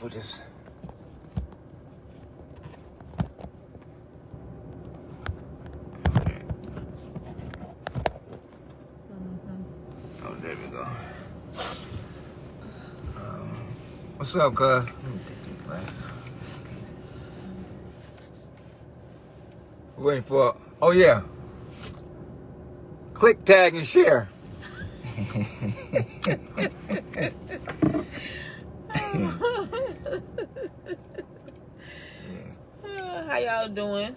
put this. Oh, there we go. What's up, cuz? Waiting for. Oh yeah. Click, tag, and share. How y'all doing?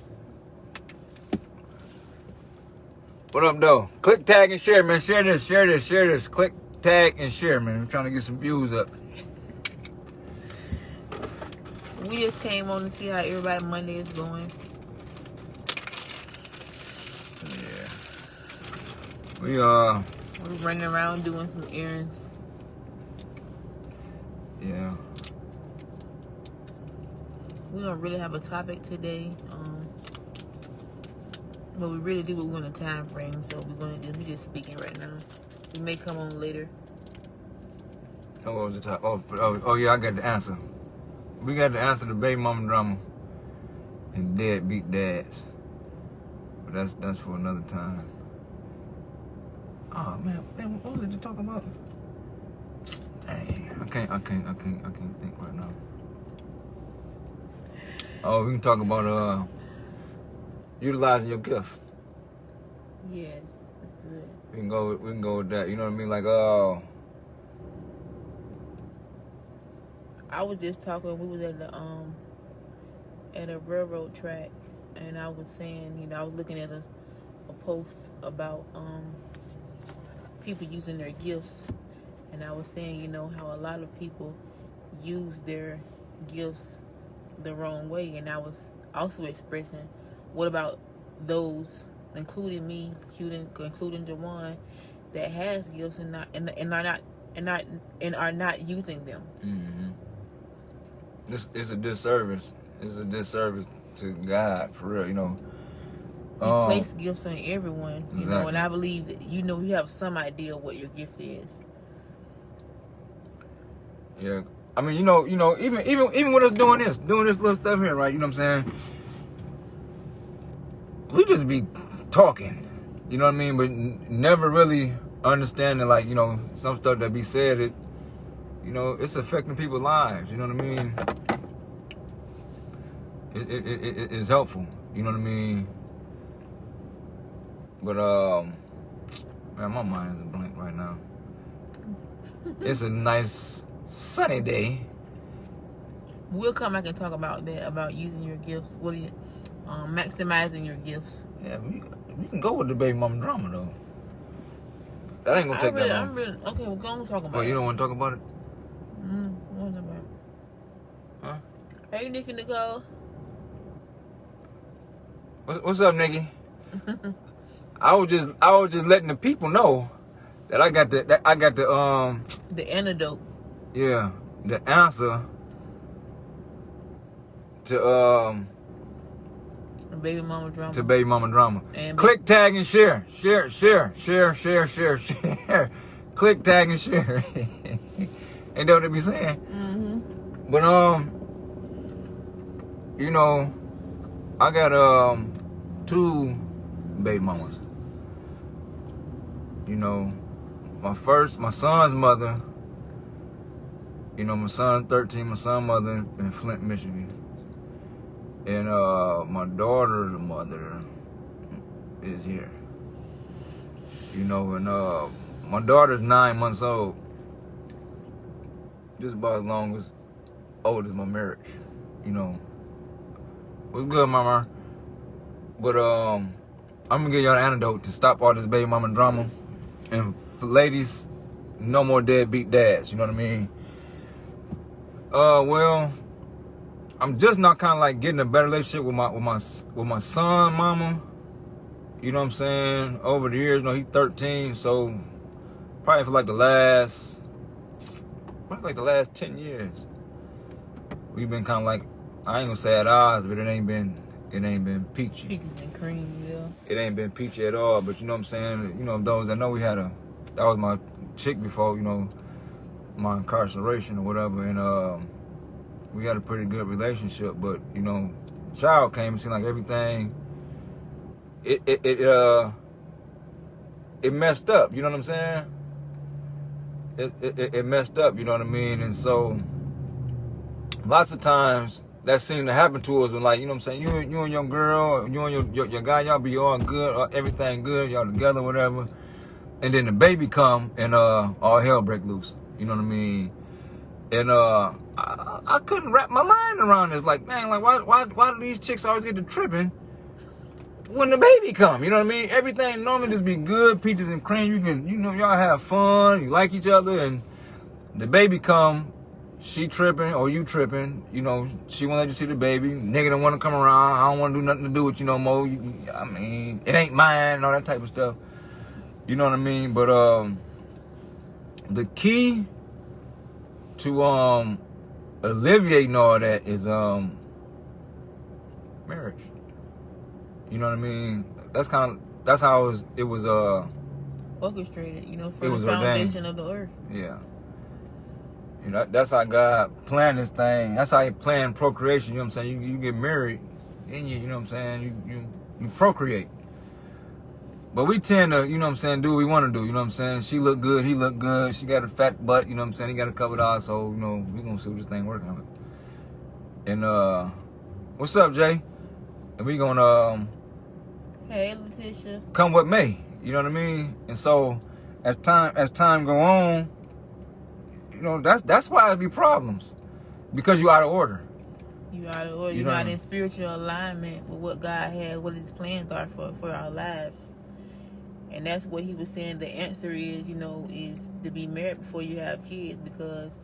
What up, though? Click, tag, and share, man. Share this, share this, share this. Click, tag, and share, man. I'm trying to get some views up. We just came on to see how everybody Monday is going. Yeah. We're running around doing some errands. Yeah. We don't really have a topic today. But we really do, but we're in a time frame, so we're just speaking right now. We may come on later. Oh, what was the top? Oh, yeah, I got the answer. We got to answer the baby mama drama and deadbeat dads. But that's for another time. Oh man, what was it you talking about? Dang, I can't think right now. Oh, we can talk about utilizing your gift. Yes, that's good. We can go with that. You know what I mean? Like I was just talking. We was at a railroad track, and I was saying, I was looking at a post about people using their gifts, and I was saying, how a lot of people use their gifts the wrong way, and I was also expressing, what about those, including me, including Jawan, that has gifts and are not using them. Mm-hmm. This is a disservice. It's a disservice to God, for real. He placed gifts on everyone, exactly. And I believe that you have some idea what your gift is. Yeah, I mean, even with us doing this little stuff here, right? You know what I'm saying? We just be talking, you know what I mean? But never really understanding, like, some stuff that be said, it's affecting people's lives. You know what I mean? It is helpful. You know what I mean? But man, my mind's a blank right now. It's a nice sunny day. We'll come back and talk about that, about using your gifts. What are you maximizing your gifts? Yeah, we can go with the baby mama drama though. That ain't gonna take that long. Okay, we're gonna talk about it. Oh, you don't want to talk about it? What about it? Huh? Hey, Nikki Nicole. What's up, Nikki? I was just letting the people know that I got the antidote. Yeah, the answer to baby mama drama. To baby mama drama. And click, tag, and share. Share. Click, tag, and share. Ain't that what they be saying? Mm-hmm. But I got 2 baby mamas. My son's mother. My son's 13. My son's mother in Flint, Michigan. And my daughter's mother is here. And my daughter's 9 months old. Just about as old as my marriage. What's good, mama? But I'm gonna give y'all an antidote to stop all this baby mama drama. And for ladies, no more deadbeat dads. You know what I mean? Well, I'm just not kind of like getting a better relationship with my son, mama. You know what I'm saying? Over the years, he's 13, so probably for like the last 10 years, we've been kind of like, I ain't gonna say at odds, but it ain't been peachy. Peaches and cream, yeah. It ain't been peachy at all, but you know what I'm saying? Those that know that was my chick before, my incarceration or whatever, and we had a pretty good relationship, but you know, child came and seemed like everything. It messed up. You know what I'm saying? It messed up. You know what I mean? And so, lots of times that seemed to happen to us when, like, you know what I'm saying, you and your girl, you and your guy, y'all be all good, everything good, y'all together, whatever. And then the baby come and all hell break loose. You know what I mean? And I couldn't wrap my mind around this. Like, man, like why do these chicks always get to tripping when the baby come? You know what I mean? Everything normally just be good, peaches and cream. You can, you know, y'all have fun, you like each other, and the baby come, she tripping or you tripping. You know, she won't let you see the baby. Nigga don't want to come around. I don't want to do nothing to do with you no more. I mean, it ain't mine and all that type of stuff. You know what I mean? But the key to alleviating all that is marriage. You know what I mean? That's how it was orchestrated, you know, from the foundation of the earth. Yeah. You know, that's how God planned this thing. That's how He planned procreation. You know what I'm saying? You get married, and you know what I'm saying? You procreate. But we tend to, you know what I'm saying, do what we want to do. You know what I'm saying? She look good, he look good. She got a fat butt, you know what I'm saying? He got a covered eye, so, you know, we gonna see what this thing working on. And what's up, Jay? And we gonna hey, Letitia, come with me. You know what I mean? And so as time go on, you know, that's why it be problems. Because you out of order. You out of order. You're not in spiritual alignment with what God has, what His plans are for our lives. And that's what He was saying. The answer is, you know, is to be married before you have kids. Because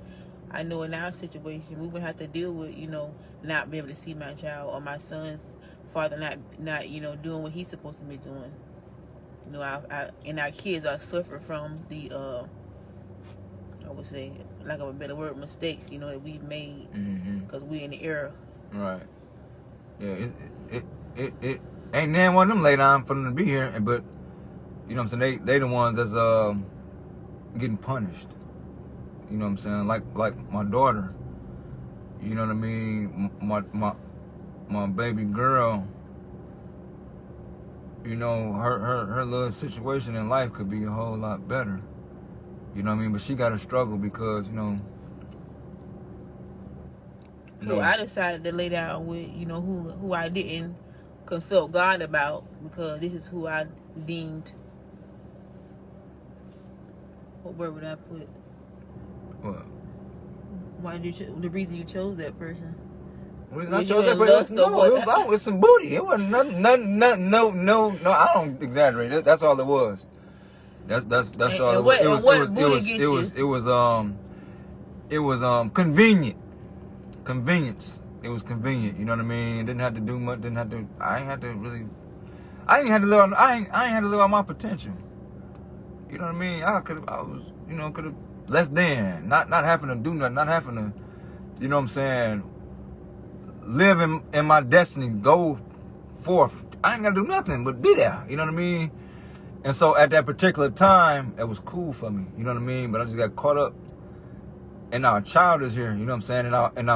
I know in our situation, we would have to deal with, you know, not being able to see my child or my son's father not you know, doing what he's supposed to be doing. You know, and our kids are suffering from the I would say, lack of a better word, mistakes, you know, that we've made because we're in the era. Right. Yeah. It ain't none one of them laid down for them to be here, but you know what I'm saying? They the ones that's getting punished. You know what I'm saying? Like my daughter. You know what I mean? My baby girl. You know, her little situation in life could be a whole lot better. You know what I mean? But she got to struggle because, you know. So I decided to lay down with, you know, who I didn't consult God about, because this is who I deemed. What word would I put? What? Why did you? The reason you chose that person? The reason I chose that person? No, it was some booty. It wasn't nothing. No. I don't exaggerate. That's all it was. That's all it was. It was convenient. Convenience. It was convenient. You know what I mean? Didn't have to do much. I ain't had to live on my potential. You know what I mean? Could have less than not having to do nothing, not having to, you know what I'm saying, live in my destiny, go forth. I ain't gotta do nothing but be there. You know what I mean? And so at that particular time, it was cool for me. You know what I mean? But I just got caught up. And our child is here. You know what I'm saying? And our no,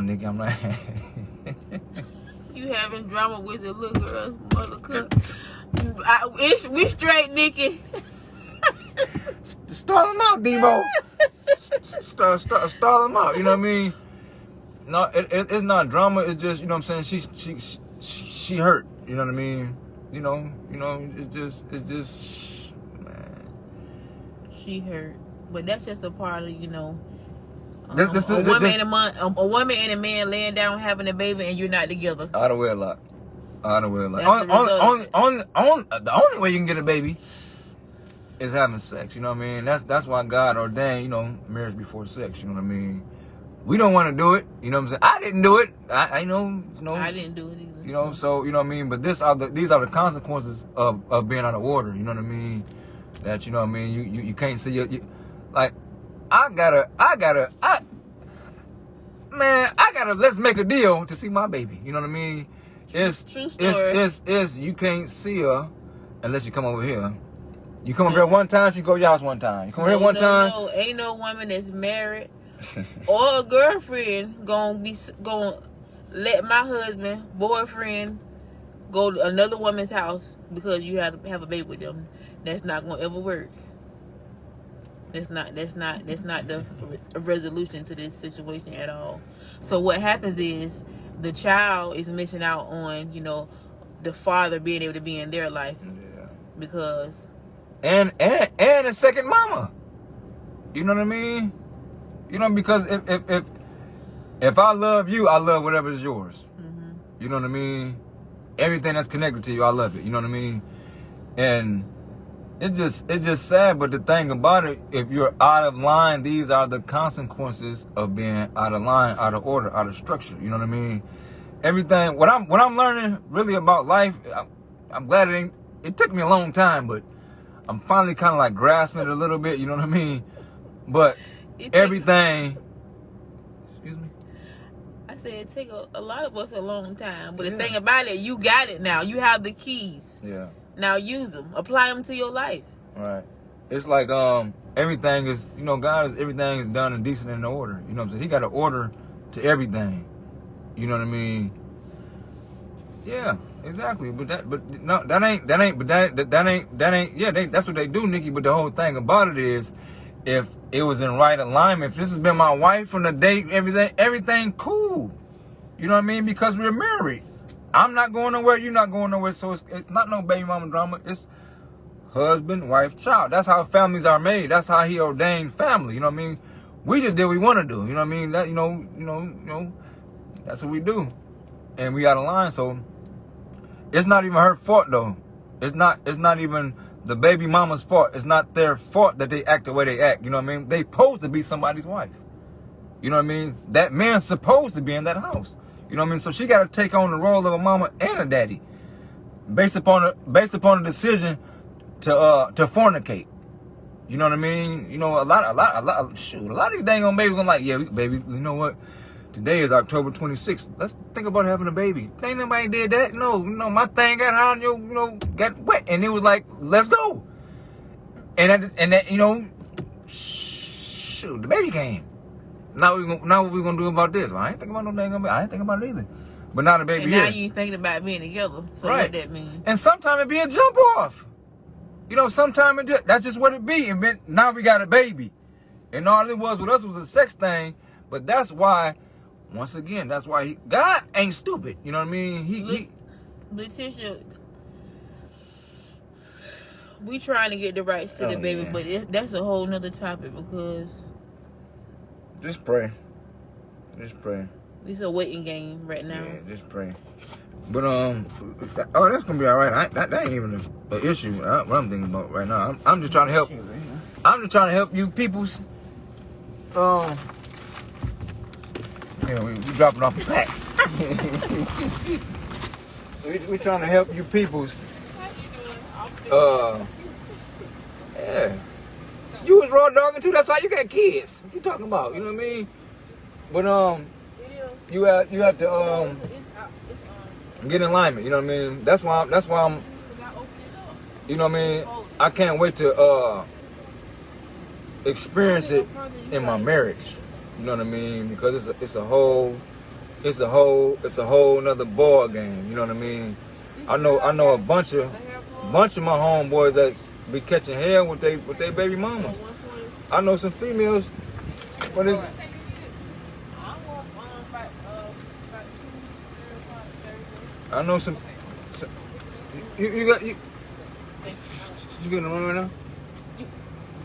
nigga, I'm not. You having drama with the little girl's mother cook? We straight, Nikki. Stall him out, Devo. Stall him out. You know what I mean? No, it's not drama. It's just, you know what I'm saying. She hurt. You know what I mean? You know. It's just, man. She hurt, but that's just a part of, you know. A woman and a man laying down having a baby and you're not together. Out of wedlock. The only way you can get a baby is having sex. You know what I mean? That's why God ordained, you know, marriage before sex. You know what I mean? We don't want to do it. You know what I'm saying? I didn't do it. I know. I didn't do it either. You know, so you know what I mean. But these are the consequences of being out of order. You know what I mean? That, you know what I mean. You can't see you like. I gotta, let's make a deal to see my baby. You know what I mean? It's true story. It's you can't see her unless you come over here. You come over here one time, she go to your house one time. You come over here one time. No, ain't no woman that's married or a girlfriend gonna let my husband, boyfriend, go to another woman's house because you have to have a baby with them. That's not gonna ever work. That's not the resolution to this situation at all. So what happens is the child is missing out on, the father being able to be in their life. Yeah. Because and a second mama. You know what I mean? Because if I love you, I love whatever is yours. Mm-hmm. You know what I mean? Everything that's connected to you, I love it. You know what I mean? And it's just sad, but the thing about it, if you're out of line, these are the consequences of being out of line, out of order, out of structure. You know what I mean? Everything. What I'm learning really about life, I'm glad it took me a long time, but I'm finally kind of like grasping it a little bit. You know what I mean? But everything. Excuse me. I said it take a lot of us a long time, but the thing about it, you got it now. You have the keys. Yeah. Now use them. Apply them to your life. Right. It's like everything is, God is, everything is done in decent and in order. You know what I'm saying? He got an order to everything. You know what I mean? Yeah, exactly. But that's what they do, Nikki. But the whole thing about it is, if it was in right alignment, if this has been my wife from the date, everything cool. You know what I mean? Because we're married. I'm not going nowhere, you're not going nowhere. So it's not no baby mama drama. It's husband, wife, child. That's how families are made. That's how he ordained family. You know what I mean? We just do what we want to do. You know what I mean? That that's what we do. And we out of line. So it's not even her fault though. It's not even the baby mama's fault. It's not their fault that they act the way they act. You know what I mean? They supposed to be somebody's wife. You know what I mean? That man's supposed to be in that house. You know what I mean? So she got to take on the role of a mama and a daddy, based upon a decision to fornicate. You know what I mean? A lot of these dang on babies gonna like, yeah, baby. You know what? Today is October 26th. Let's think about having a baby. Ain't nobody did that. No, my thing got hot, got wet, and it was like, let's go. And that, shoot, the baby came. Now what we gonna do about this? Well, I ain't thinking about no dang on baby. I ain't thinking about it either. But now the baby and now you ain't thinking about being together. So right. What that mean? And sometimes it be a jump off. Sometimes that's just what it be. And now we got a baby. And all it was with us was a sex thing. But that's why, once again, God ain't stupid. You know what I mean? Letitia, we trying to get the rights to the baby, but that's a whole nother topic because... Just pray. It's a waiting game right now. Yeah, just pray. But that's gonna be all right. That ain't even an issue. What I'm thinking about right now. I'm just trying to help. I'm just trying to help you peoples. We dropping off a pack. we trying to help you peoples. Yeah. You was raw dogging too. That's why you got kids. What you talking about? You know what I mean? But you have to get in alignment. You know what I mean? That's why I'm. You know what I mean? I can't wait to experience it in my marriage. You know what I mean? Because it's a whole nother ball game. You know what I mean? I know a bunch of my homeboys that's be catching hell with they baby mamas. I know some females. What is it? I know some. You getting the one right now?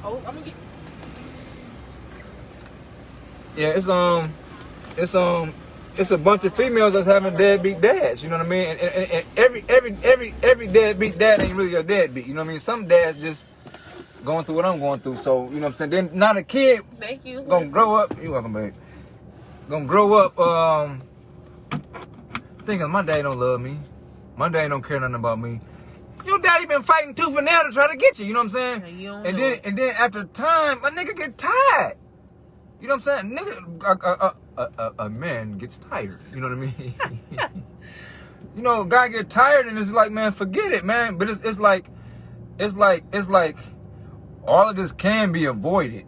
Oh, I'm gonna get. Yeah, it's a bunch of females that's having deadbeat dads. You know what I mean? And every deadbeat dad ain't really a deadbeat. You know what I mean? Some dads just going through what I'm going through. So you know what I'm saying? Then not a kid. Thank you. Gonna grow up. You're welcome, babe. Gonna grow up. Thinking my daddy don't love me. My daddy don't care nothing about me. Your daddy been fighting tooth and nail to try to get you. You know what I'm saying? And then after time, my nigga get tired. You know what I'm saying? Nigga, a man gets tired. You know what I mean? A guy get tired and it's like, man, forget it, man. But it's like all of this can be avoided.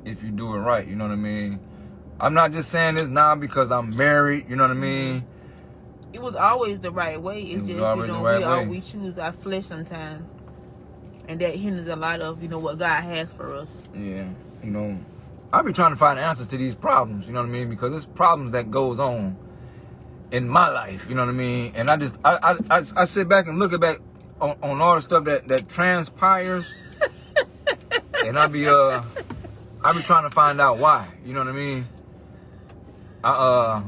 if you do it right. You know what I mean? I'm not just saying this now because I'm married. You know what I mean? It was always the right way. It's just, you know, we choose our flesh sometimes. And that hinders a lot of, you know, what God has for us. Yeah. You know, I be trying to find answers to these problems. You know what I mean? Because it's problems that goes on in my life. You know what I mean? And I sit back and look back on all the stuff that transpires. And I be trying to find out why. You know what I mean? I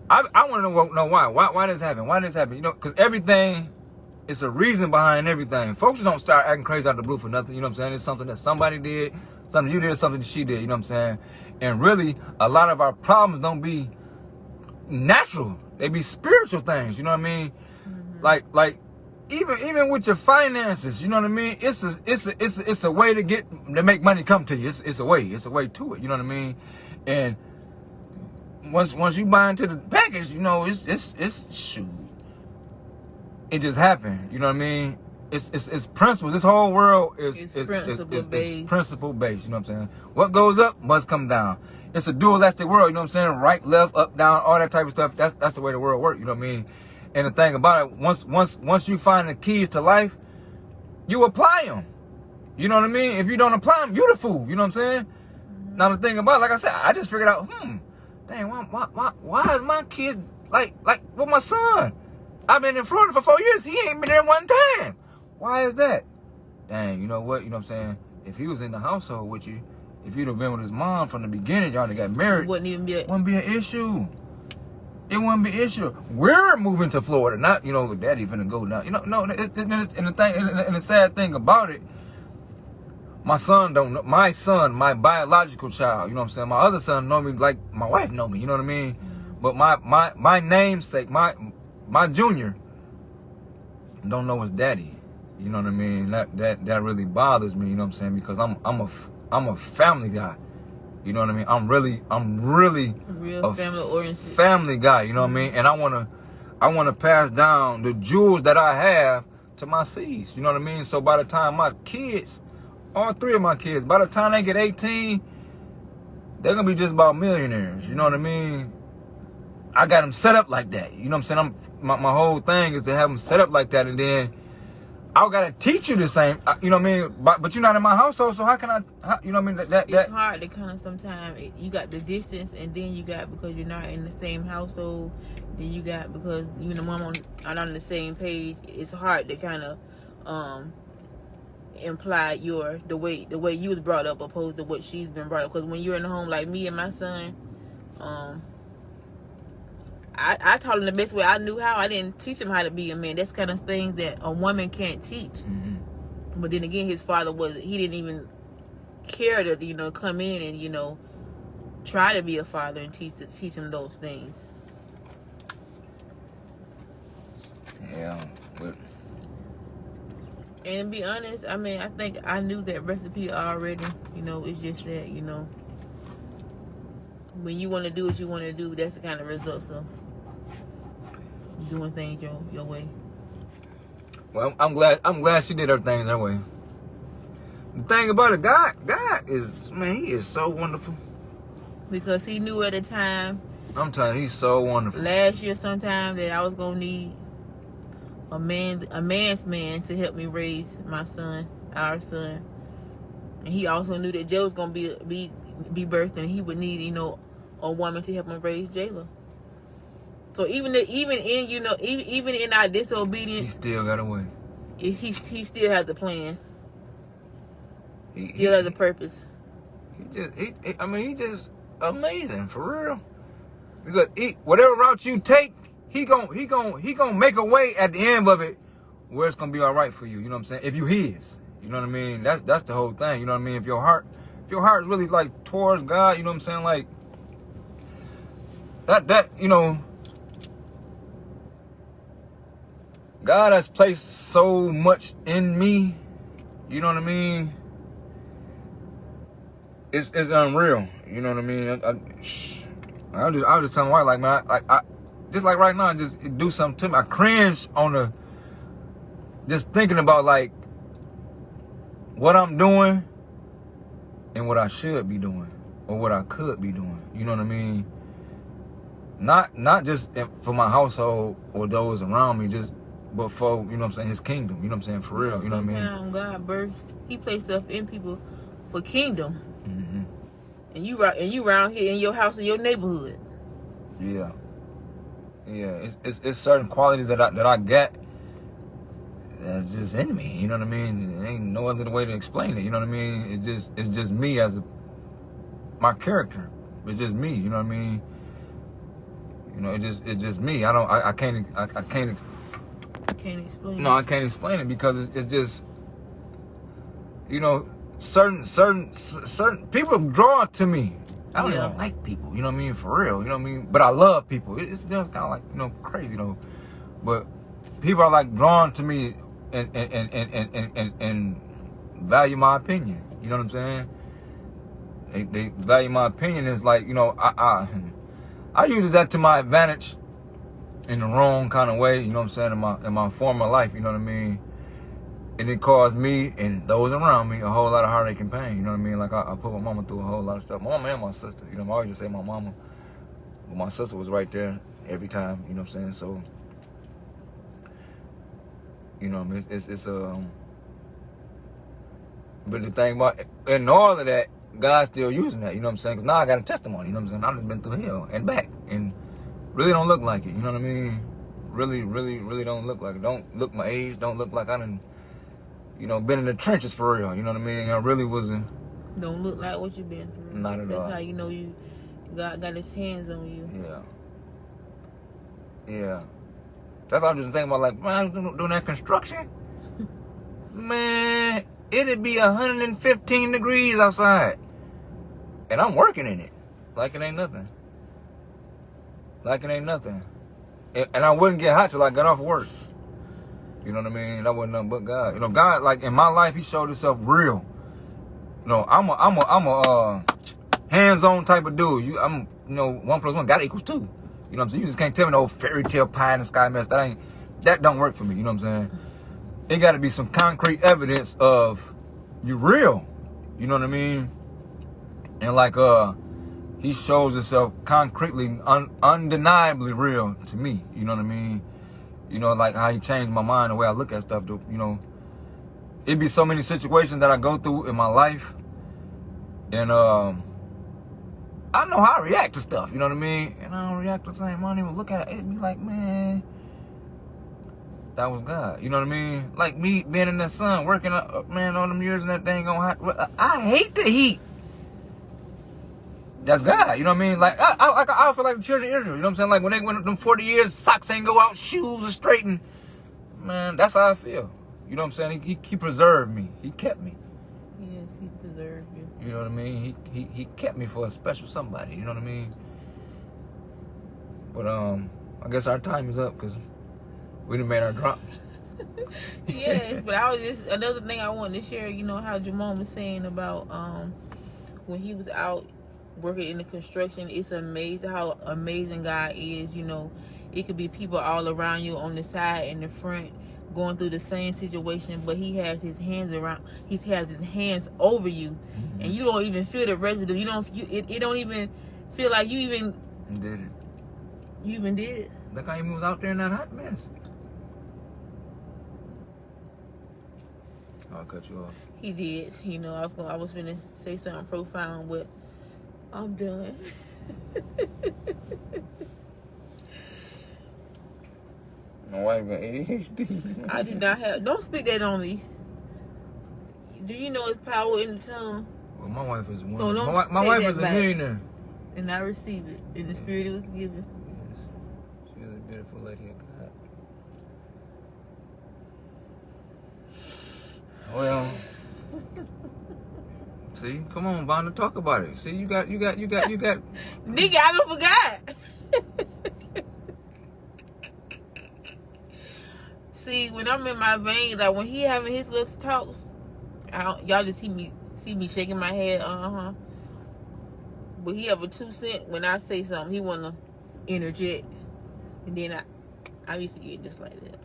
want to know why. Why this happen? Why this happen? You know, because everything, it's a reason behind everything. Folks don't start acting crazy out of the blue for nothing. You know what I'm saying? It's something that somebody did, something you did, something that she did. You know what I'm saying? And really, a lot of our problems don't be natural. They be spiritual things. You know what I mean? Mm-hmm. Like even with your finances. You know what I mean? It's a way to make money come to you. It's a way to it. You know what I mean? And once you buy into the package, you know, it's shoot. It just happened. You know what I mean? It's principles. This whole world is principle based. You know what I'm saying? What goes up must come down. It's a dualistic world. You know what I'm saying? Right, left, up, down, all that type of stuff. That's the way the world works. You know what I mean? And the thing about it, once you find the keys to life, you apply them. You know what I mean? If you don't apply them, you're the fool. You know what I'm saying? Now the thing about it, like I said, I just figured out, dang, why is my kids like with my son? I've been in Florida for 4 years. He ain't been there one time. Why is that? Dang, you know what? You know what I'm saying? If he was in the household with you, if you'd have been with his mom from the beginning, y'all got married, it wouldn't be an issue. It wouldn't be an issue. We're moving to Florida, not, you know, daddy finna go now. You know, no, and the sad thing about it, my son don't know. My son, my biological child, you know what I'm saying? My other son know me like my wife know me, you know what I mean? But my namesake, my junior don't know his daddy. You know what I mean? That really bothers me, you know what I'm saying? Because I'm a family guy. You know what I mean? I'm really real family oriented family guy, you know what I mean? And I wanna pass down the jewels that I have to my seeds. You know what I mean? So by the time my kids, all three of my kids, by the time they get 18, they're gonna be just about millionaires. You know what I mean? I got them set up like that. You know what I'm saying? My whole thing is to have them set up like that, and then I gotta teach you the same. You know what I mean? But you're not in my household, so how can I? You know what I mean? It's hard to kind of sometimes. You got the distance, and then you got because you're not in the same household. Then you got because you and the mom are not on the same page. It's hard to kind of imply the way you was brought up opposed to what she's been brought up. Because when you're in the home like me and my son, I taught him the best way I knew how. I didn't teach him how to be a man. That's kind of things that a woman can't teach. Mm-hmm. But then again, his father he didn't even care to, you know, come in and, you know, try to be a father and teach him those things. Yeah. But... And to be honest, I mean, I think I knew that recipe already. You know, it's just that, you know, when you want to do what you want to do, that's the kind of results of doing things your way. Well, I'm glad she did her things her way. The thing about it, God is, man, he is so wonderful. Because he knew at the time. I'm telling you, he's so wonderful. Last year sometime that I was gonna need a man's man to help me raise my son, our son. And he also knew that Jay was gonna be birthed, and he would need, you know, a woman to help him raise Jayla. So even in our disobedience, he still got a way. He still has a plan. He still has a purpose. He just amazing for real. Because whatever route you take, he gonna make a way at the end of it where it's gonna be all right for you. You know what I'm saying? If you his, you know what I mean. That's the whole thing. You know what I mean? If your heart is really like towards God, you know what I'm saying? Like that you know. God has placed so much in me, you know what I mean? It's unreal, you know what I mean? I was just telling my wife, like, man, I just like right now, just do something to me. I cringe on just thinking about like what I'm doing and what I should be doing or what I could be doing. You know what I mean? Not just for my household or those around me, but for, you know what I'm saying, his kingdom. You know what I'm saying? For real. You know what I mean? Sometimes God births, he placed stuff in people for kingdom. Mm-hmm. And you around here in your house, in your neighborhood. Yeah. Yeah. It's certain qualities that I get that's just in me. You know what I mean? There ain't no other way to explain it. You know what I mean? It's just me as my character. It's just me. You know what I mean? You know, it's just me. I can't Can't explain. No, I can't explain it because it's just, you know, certain people draw to me. I don't even like people, you know what I mean, for real, you know what I mean? But I love people. It's just kind of like, you know, crazy though. But people are like drawn to me and value my opinion. You know what I'm saying? They value my opinion. It's like, you know, I use that to my advantage in the wrong kind of way, you know what I'm saying, in my former life, you know what I mean? And it caused me and those around me a whole lot of heartache and pain, you know what I mean? Like, I put my mama through a whole lot of stuff. My mama and my sister, you know, I always just say my mama, but my sister was right there every time, you know what I'm saying? So, you know, but the thing about, in all of that, God's still using that, you know what I'm saying? Because now I got a testimony, you know what I'm saying? I've been through hell and back, and really don't look like it, you know what I mean? Really don't look like it. Don't look my age, don't look like I done, you know, been in the trenches for real, you know what I mean? I really wasn't. Don't look like what you've been through. Not at all. That's how you know God got his hands on you. Yeah. That's what I'm just thinking about, like, man, doing that construction. Man, it'd be 115 degrees outside. And I'm working in it. Like it ain't nothing. And I wouldn't get hot till I got off work. You know what I mean? That wasn't nothing but God. You know, God, like, in my life, he showed himself real. You know, I'm a hands-on type of dude. You know, 1 + 1 gotta equals 2. You know what I'm saying? You just can't tell me no fairy tale pie in the sky mess. That don't work for me. You know what I'm saying? It got to be some concrete evidence of you real. You know what I mean? And like, he shows himself concretely, undeniably real to me. You know what I mean? You know, like how he changed my mind, the way I look at stuff. You know, it'd be so many situations that I go through in my life, and I know how I react to stuff. You know what I mean? And I don't react the same. I don't even look at it. It'd be like, man, that was God. You know what I mean? Like me being in the sun, working, man, all them years in that thing on hot. I hate the heat. That's God, you know what I mean? Like, I feel like the children of Israel, you know what I'm saying? Like, when they went them 40 years, socks ain't go out, shoes are straightened. Man, that's how I feel. You know what I'm saying? He preserved me. He kept me. Yes, he preserved you. You know what I mean? He kept me for a special somebody, you know what I mean? But, I guess our time is up, because we done made our drop. Yes, but another thing I wanted to share, you know, how Jamon was saying about, when he was out working in the construction, it's amazing how amazing God is. You know, it could be people all around you on the side and the front going through the same situation, but he has his hands over you, mm-hmm. and you don't even feel the residue. It don't even feel like you even did it. You even did it. Look how he was out there in that hot mess. I'll cut you off. He did. You know, I was gonna say something profound, but I'm done. My wife got ADHD. I do not have. Don't speak that on me. Do you know it's power in the tongue? Well, my wife is one. So my wife is a millionaire. And I receive it in the spirit it was given. Yes. She is a beautiful lady of God. Well. See, come on, Vonda, talk about it. See, you got. Nigga, I don't forgot. See, when I'm in my vein, like when he having his little talks, y'all just see me shaking my head, But he have a 2 cent when I say something. He wanna interject, and then I be forgetting just like that.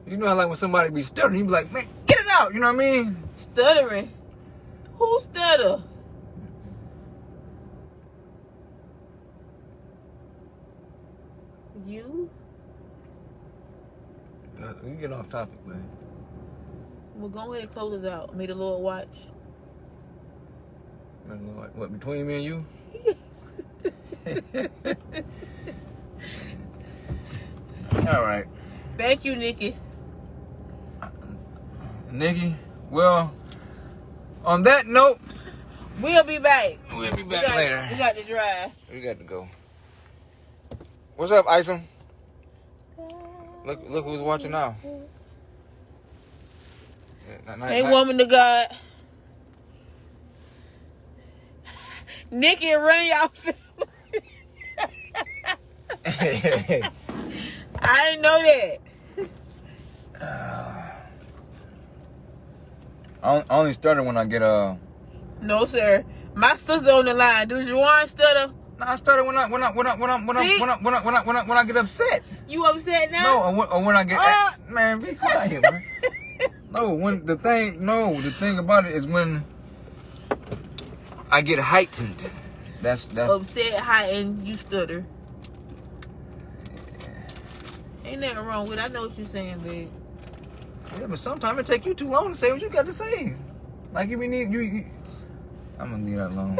You know how like when somebody be stuttering, you be like, man, get it out. You know what I mean? Stuttering. Who stutter? You? We can get off topic, man. Well, go ahead and close us out. May the Lord watch. What, between me and you? All right. Thank you, Nikki. Nikki, well, on that note, We'll be back. we'll be back later. We got to drive. We got to go. What's up, Isom? Look who's watching now. Hey, woman of God. Nikki and run y'all family. I didn't know that. I only stutter when I get No, sir. My sister on the line. Do you want to stutter? No, I stutter when I get upset. You upset now? No, or when I get man, be quiet, man. No, the thing about it is when I get heightened. That's upset, heightened, you stutter. Ain't nothing wrong with it. I know what you're saying, babe. Yeah, but sometimes it take you too long to say what you got to say. Like you need you. I'm gonna leave that alone.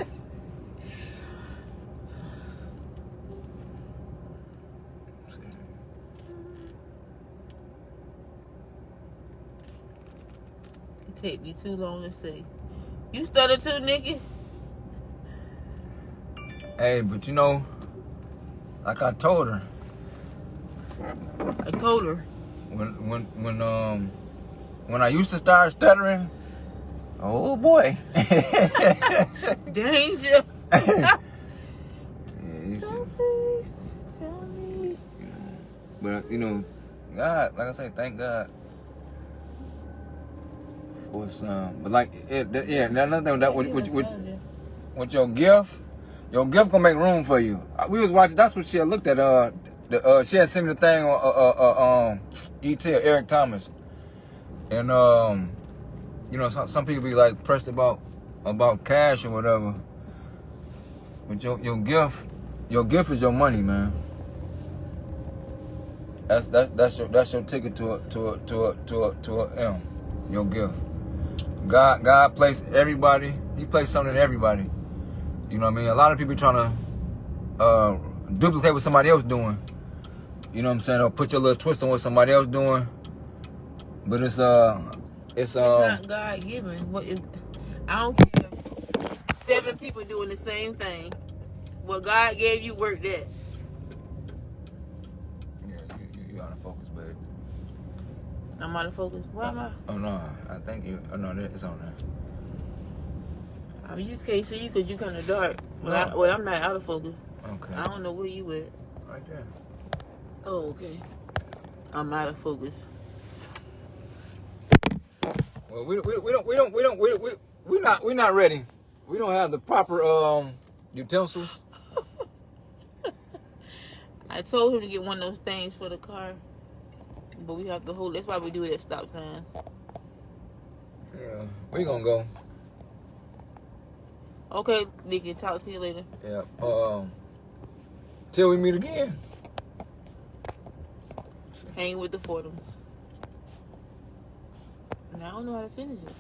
It take me too long to say. You stutter too, Nikki? Hey, but you know, like I told her. I told her. When I used to start stuttering, oh boy. Danger. Yeah, So please tell me. but you know, God, like I say, thank God for some. But like, another thing that with your gift gonna make room for you. We was watching. That's what she had looked at. She had seen the thing on ET Eric Thomas, and you know, some people be like pressed about cash or whatever. But your gift is your money, man. That's your ticket to a M. Your gift. God placed everybody. He placed something in everybody. You know what I mean? A lot of people trying to duplicate what somebody else doing. You know what I'm saying? Or put your little twist on what somebody else doing. But it's not God given. I don't care. 7 people doing the same thing. What God gave you, work that. Yeah, you out of focus, babe. I'm out of focus. Why am I? Oh no, I think you. Oh no, it's on there. I mean, you just can't see you because you kind of dark. No. I'm not out of focus. Okay. I don't know where you at. Right there. Oh, okay. I'm out of focus. Well, we're not ready. We don't have the proper utensils. I told him to get one of those things for the car, but we have to hold. That's why we do it at stop signs. Yeah, we gonna go. Okay, Nikki, talk to you later. Yeah. Till we meet again. Hang with the Fordhams. And I don't know how to finish it.